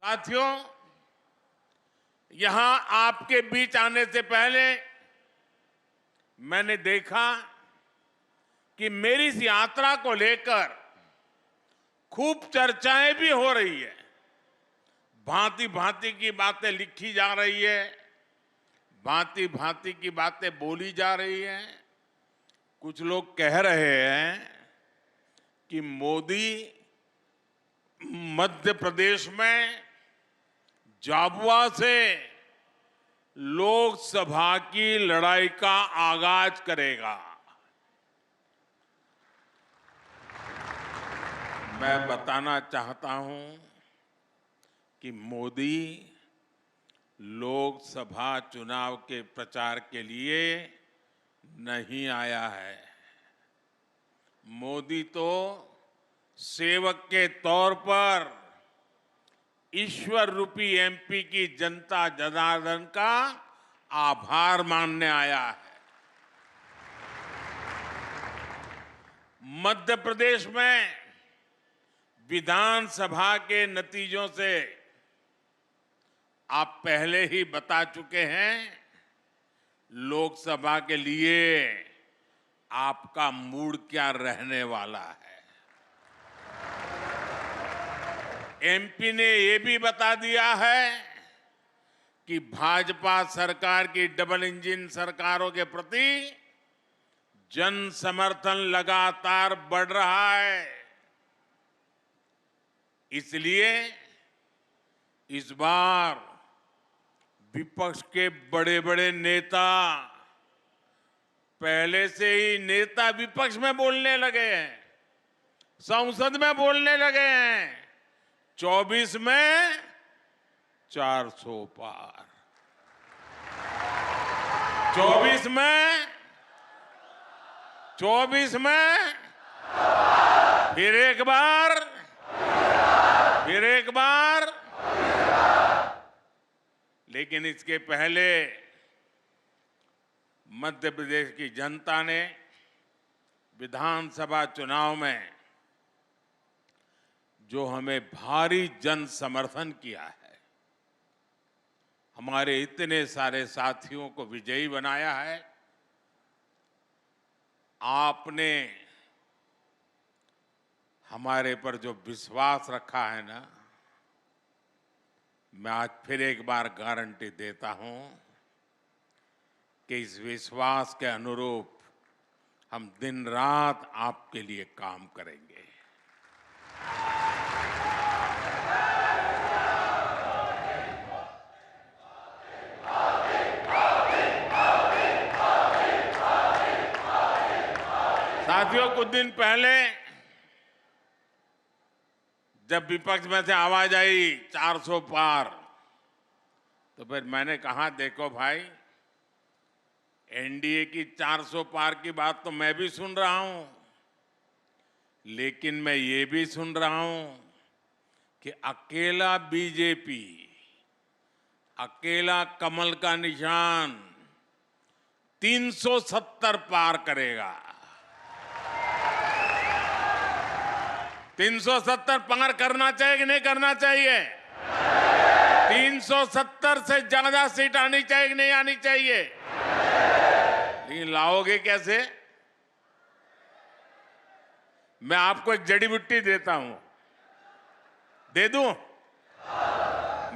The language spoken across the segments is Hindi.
साथियों, यहां आपके बीच आने से पहले मैंने देखा कि मेरी इस यात्रा को लेकर खूब चर्चाएं भी हो रही है। भांति भांति की बातें लिखी जा रही है, भांति भांति की बातें बोली जा रही हैं। कुछ लोग कह रहे हैं कि मोदी मध्य प्रदेश में झाबुआ से लोकसभा की लड़ाई का आगाज करेगा। मैं बताना चाहता हूं कि मोदी लोकसभा चुनाव के प्रचार के लिए नहीं आया है। मोदी तो सेवक के तौर पर ईश्वर रूपी एमपी की जनता जनार्दन का आभार मानने आया है। मध्य प्रदेश में विधानसभा के नतीजों से आप पहले ही बता चुके हैं, लोकसभा के लिए आपका मूड क्या रहने वाला है। एमपी ने ये भी बता दिया है कि भाजपा सरकार की डबल इंजन सरकारों के प्रति जन समर्थन लगातार बढ़ रहा है। इसलिए इस बार विपक्ष के बड़े बड़े नेता पहले से ही नेता विपक्ष में बोलने लगे हैं, संसद में बोलने लगे हैं। 24 में 400 पार, 24 में फिर एक बार लेकिन इसके पहले मध्य प्रदेश की जनता ने विधानसभा चुनाव में जो हमें भारी जन समर्थन किया है, हमारे इतने सारे साथियों को विजयी बनाया है। आपने हमारे पर जो विश्वास रखा है ना, मैं आज फिर एक बार गारंटी देता हूं कि इस विश्वास के अनुरूप हम दिन रात आपके लिए काम करेंगे। साथियों, कुछ दिन पहले जब विपक्ष में से आवाज आई 400 पार, तो फिर मैंने कहा, देखो भाई, एनडीए की 400 पार की बात तो मैं भी सुन रहा हूं, लेकिन मैं ये भी सुन रहा हूं कि अकेला बीजेपी, अकेला कमल का निशान 370 पार करेगा। 370 पार करना चाहिए कि नहीं करना चाहिए? 370 से ज्यादा सीट आनी चाहिए कि नहीं आनी चाहिए? लेकिन लाओगे कैसे? मैं आपको एक जड़ी बूटी देता हूं, दे दूं?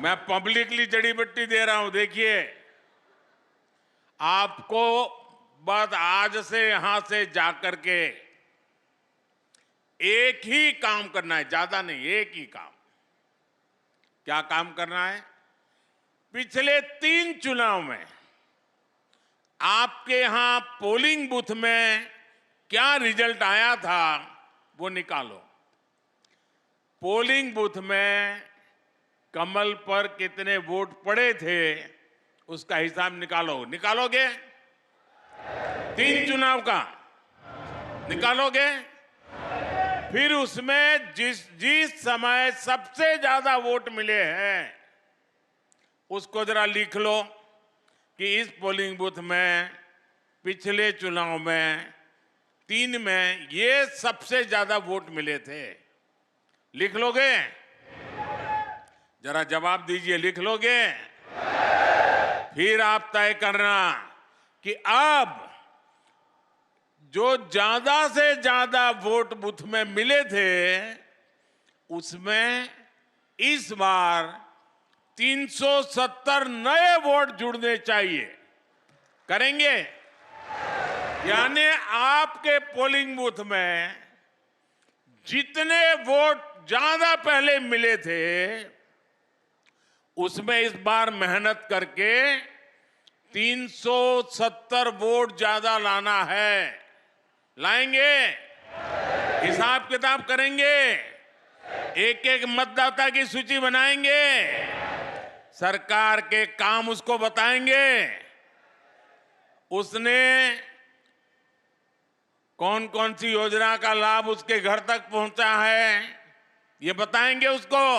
मैं पब्लिकली जड़ी बूटी दे रहा हूं। देखिए, आपको बस आज से यहां से जाकर के एक ही काम करना है, ज्यादा नहीं, एक ही काम। क्या काम करना है? पिछले 3 चुनाव में आपके यहां पोलिंग बूथ में क्या रिजल्ट आया था वो निकालो। पोलिंग बूथ में कमल पर कितने वोट पड़े थे उसका हिसाब निकालो। निकालोगे? 3 चुनाव का निकालोगे? फिर उसमें जिस समय सबसे ज्यादा वोट मिले हैं उसको जरा लिख लो कि इस पोलिंग बूथ में पिछले चुनाव में 3 में ये सबसे ज्यादा वोट मिले थे। लिख लोगे? जरा जवाब दीजिए, लिख लोगे? फिर आप तय करना कि अब जो ज्यादा से ज्यादा वोट बूथ में मिले थे उसमें इस बार 370 नए वोट जुड़ने चाहिए। करेंगे? यानी आपके पोलिंग बूथ में जितने वोट ज्यादा पहले मिले थे उसमें इस बार मेहनत करके 370 वोट ज्यादा लाना है। लाएंगे? हिसाब किताब करेंगे? एक एक मतदाता की सूची बनाएंगे, सरकार के काम उसको बताएंगे, उसने कौन कौन सी योजना का लाभ उसके घर तक पहुंचा है ये बताएंगे उसको,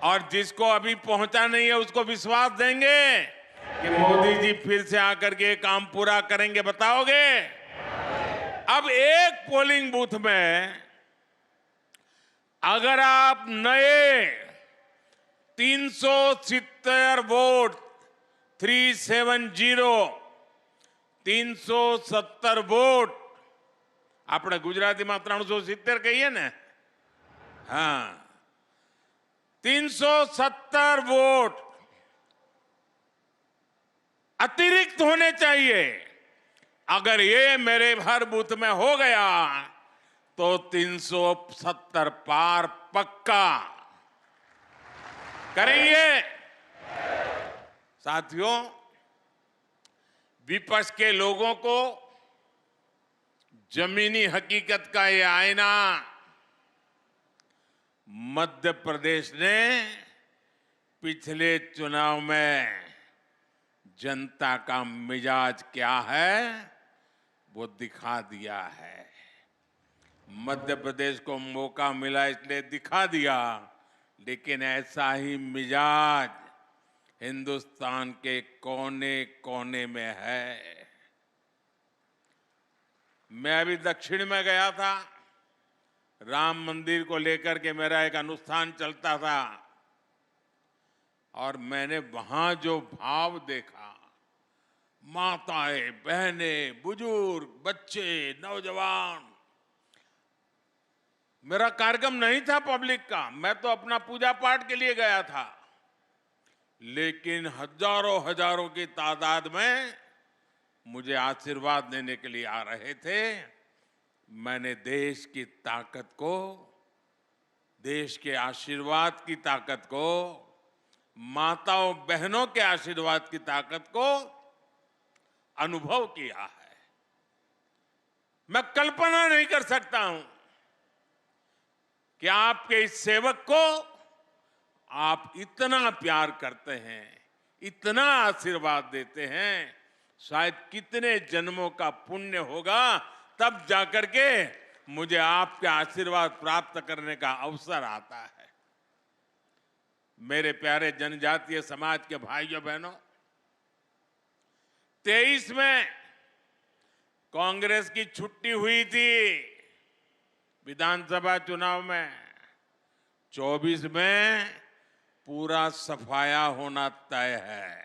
और जिसको अभी पहुंचा नहीं है उसको विश्वास देंगे कि मोदी जी फिर से आकर के काम पूरा करेंगे। बताओगे? अब एक पोलिंग बूथ में अगर आप नए 370 वोट 370 वोट આપણે ગુજરાતીમાં 370 કહીએ ને, हाँ 370 वोट अतिरिक्त होने चाहिए। अगर ये मेरे हर बूथ में हो गया तो 370 पार पक्का करेंगे। साथियों, विपक्ष के लोगों को जमीनी हकीकत का ये आईना मध्य प्रदेश ने पिछले चुनाव में जनता का मिजाज क्या है वो दिखा दिया है। मध्य प्रदेश को मौका मिला इसलिए दिखा दिया, लेकिन ऐसा ही मिजाज हिंदुस्तान के कोने कोने में है। मैं अभी दक्षिण में गया था, राम मंदिर को लेकर के मेरा एक अनुष्ठान चलता था और मैंने वहां जो भाव देखा, माताएं, बहनें, बुजुर्ग, बच्चे, नौजवान। मेरा कार्यक्रम नहीं था पब्लिक का, मैं तो अपना पूजा पाठ के लिए गया था, लेकिन हजारों हजारों की तादाद में मुझे आशीर्वाद देने के लिए आ रहे थे। मैंने देश की ताकत को, देश के आशीर्वाद की ताकत को, माताओं बहनों के आशीर्वाद की ताकत को अनुभव किया है। मैं कल्पना नहीं कर सकता हूं कि आपके इस सेवक को आप इतना प्यार करते हैं, इतना आशीर्वाद देते हैं। शायद कितने जन्मों का पुण्य होगा तब जाकर के मुझे आपके आशीर्वाद प्राप्त करने का अवसर आता है। मेरे प्यारे जनजातीय समाज के भाइयों बहनों, 23 में कांग्रेस की छुट्टी हुई थी विधानसभा चुनाव में, 24 में पूरा सफाया होना तय है।